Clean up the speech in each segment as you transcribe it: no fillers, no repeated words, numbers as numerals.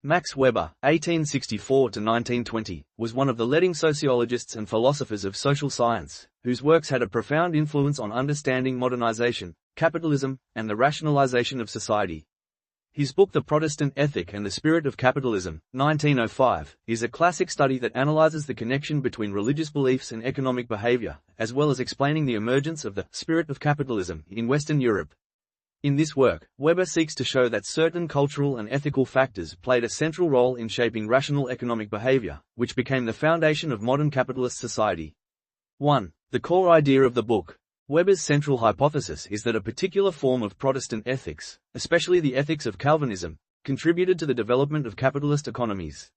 Max Weber, 1864–1920, was one of the leading sociologists and philosophers of social science, whose works had a profound influence on understanding modernization, capitalism, and the rationalization of society. His book The Protestant Ethic and the Spirit of Capitalism, 1905, is a classic study that analyzes the connection between religious beliefs and economic behavior, as well as explaining the emergence of the spirit of capitalism in Western Europe. In this work, Weber seeks to show that certain cultural and ethical factors played a central role in shaping rational economic behavior, which became the foundation of modern capitalist society. 1. The core idea of the book. Weber's central hypothesis is that a particular form of Protestant ethics, especially the ethics of Calvinism, contributed to the development of capitalist economies.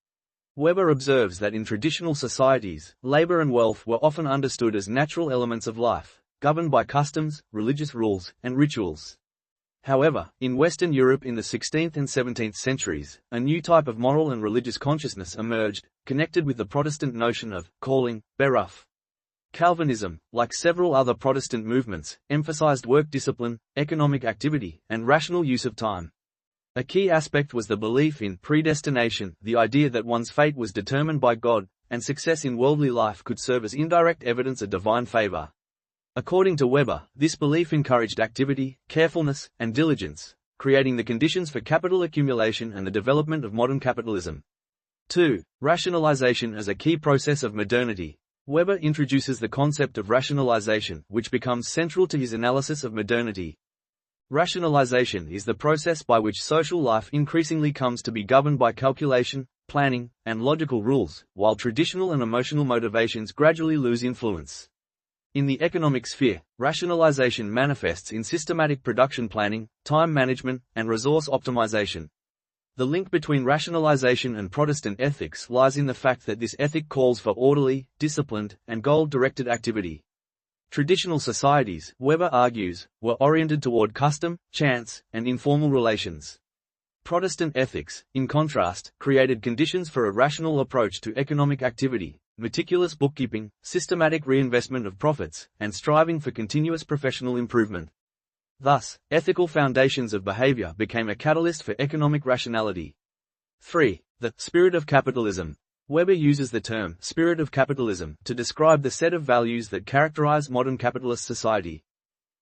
Weber observes that in traditional societies, labor and wealth were often understood as natural elements of life, governed by customs, religious rules, and rituals. However, in Western Europe in the 16th and 17th centuries, a new type of moral and religious consciousness emerged, connected with the Protestant notion of calling, beruf. Calvinism, like several other Protestant movements, emphasized work discipline, economic activity, and rational use of time. A key aspect was the belief in predestination, the idea that one's fate was determined by God, and success in worldly life could serve as indirect evidence of divine favor. According to Weber, this belief encouraged activity, carefulness, and diligence, creating the conditions for capital accumulation and the development of modern capitalism. 2. Rationalization as a key process of modernity. Weber introduces the concept of rationalization, which becomes central to his analysis of modernity. Rationalization is the process by which social life increasingly comes to be governed by calculation, planning, and logical rules, while traditional and emotional motivations gradually lose influence. In the economic sphere, rationalization manifests in systematic production planning, time management, and resource optimization. The link between rationalization and Protestant ethics lies in the fact that this ethic calls for orderly, disciplined, and goal-directed activity. Traditional societies, Weber argues, were oriented toward custom, chance, and informal relations. Protestant ethics, in contrast, created conditions for a rational approach to economic activity, meticulous bookkeeping, systematic reinvestment of profits, and striving for continuous professional improvement. Thus, ethical foundations of behavior became a catalyst for economic rationality. 3. The spirit of capitalism. Weber uses the term spirit of capitalism to describe the set of values that characterize modern capitalist society.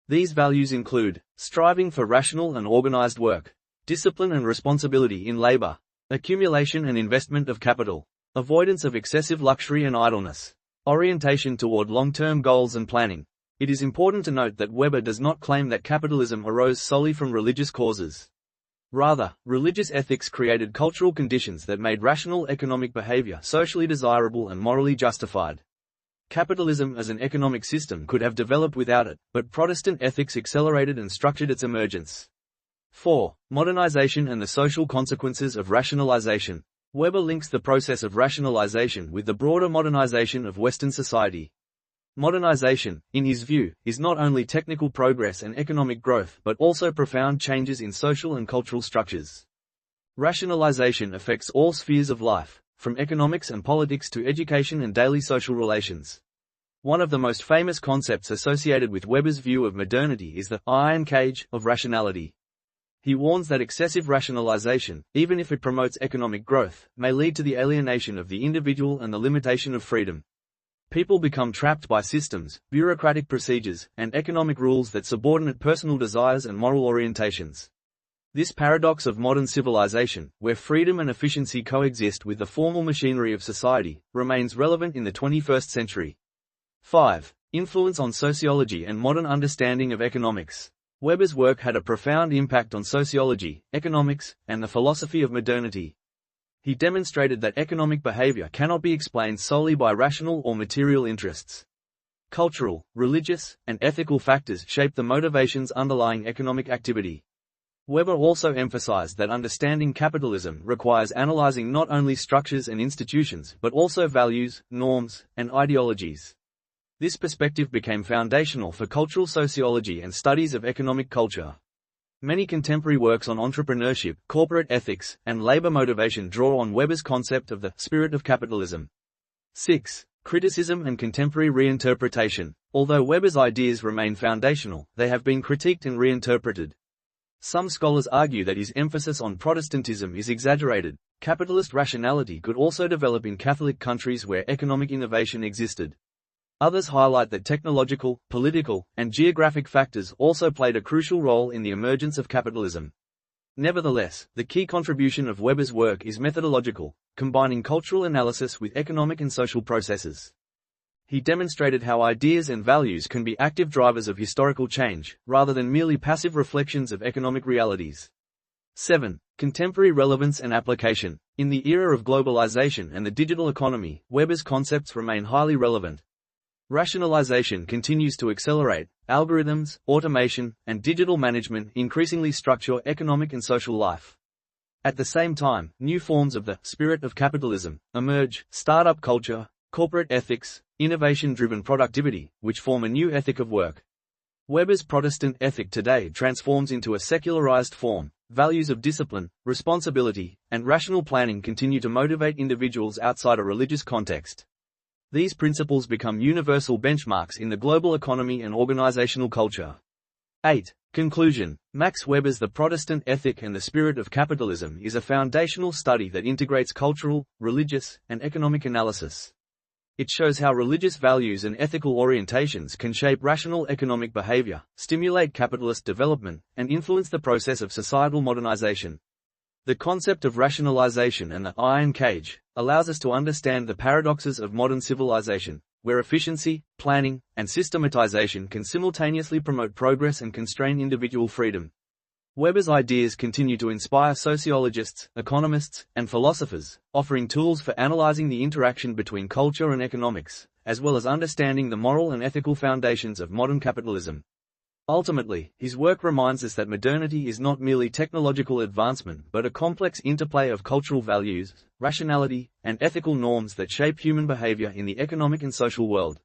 These values include striving for rational and organized work, discipline and responsibility in labor, accumulation and investment of capital, avoidance of excessive luxury and idleness, orientation toward long-term goals and planning. It is important to note that Weber does not claim that capitalism arose solely from religious causes. Rather, religious ethics created cultural conditions that made rational economic behavior socially desirable and morally justified. Capitalism as an economic system could have developed without it, but Protestant ethics accelerated and structured its emergence. 4. Modernization and the social consequences of rationalization. Weber links the process of rationalization with the broader modernization of Western society. Modernization, in his view, is not only technical progress and economic growth but also profound changes in social and cultural structures. Rationalization affects all spheres of life, from economics and politics to education and daily social relations. One of the most famous concepts associated with Weber's view of modernity is the iron cage of rationality. He warns that excessive rationalization, even if it promotes economic growth, may lead to the alienation of the individual and the limitation of freedom. People become trapped by systems, bureaucratic procedures, and economic rules that subordinate personal desires and moral orientations. This paradox of modern civilization, where freedom and efficiency coexist with the formal machinery of society, remains relevant in the 21st century. 5. Influence on sociology and modern understanding of economics. Weber's work had a profound impact on sociology, economics, and the philosophy of modernity. He demonstrated that economic behavior cannot be explained solely by rational or material interests. Cultural, religious, and ethical factors shape the motivations underlying economic activity. Weber also emphasized that understanding capitalism requires analyzing not only structures and institutions but also values, norms, and ideologies. This perspective became foundational for cultural sociology and studies of economic culture. Many contemporary works on entrepreneurship, corporate ethics, and labor motivation draw on Weber's concept of the spirit of capitalism. 6. Criticism and contemporary reinterpretation. Although Weber's ideas remain foundational, they have been critiqued and reinterpreted. Some scholars argue that his emphasis on Protestantism is exaggerated. Capitalist rationality could also develop in Catholic countries where economic innovation existed. Others highlight that technological, political, and geographic factors also played a crucial role in the emergence of capitalism. Nevertheless, the key contribution of Weber's work is methodological, combining cultural analysis with economic and social processes. He demonstrated how ideas and values can be active drivers of historical change, rather than merely passive reflections of economic realities. 7. Contemporary relevance and application. In the era of globalization and the digital economy, Weber's concepts remain highly relevant. Rationalization continues to accelerate. Algorithms, automation, and digital management increasingly structure economic and social life. At the same time, new forms of the spirit of capitalism emerge: startup culture, corporate ethics, innovation-driven productivity, which form a new ethic of work. Weber's Protestant ethic today transforms into a secularized form. Values of discipline, responsibility, and rational planning continue to motivate individuals outside a religious context. These principles become universal benchmarks in the global economy and organizational culture. 8. Conclusion. Max Weber's The Protestant Ethic and the Spirit of Capitalism is a foundational study that integrates cultural, religious, and economic analysis. It shows how religious values and ethical orientations can shape rational economic behavior, stimulate capitalist development, and influence the process of societal modernization. The concept of rationalization and the iron cage allows us to understand the paradoxes of modern civilization, where efficiency, planning, and systematization can simultaneously promote progress and constrain individual freedom. Weber's ideas continue to inspire sociologists, economists, and philosophers, offering tools for analyzing the interaction between culture and economics, as well as understanding the moral and ethical foundations of modern capitalism. Ultimately, his work reminds us that modernity is not merely technological advancement but a complex interplay of cultural values, rationality, and ethical norms that shape human behavior in the economic and social world.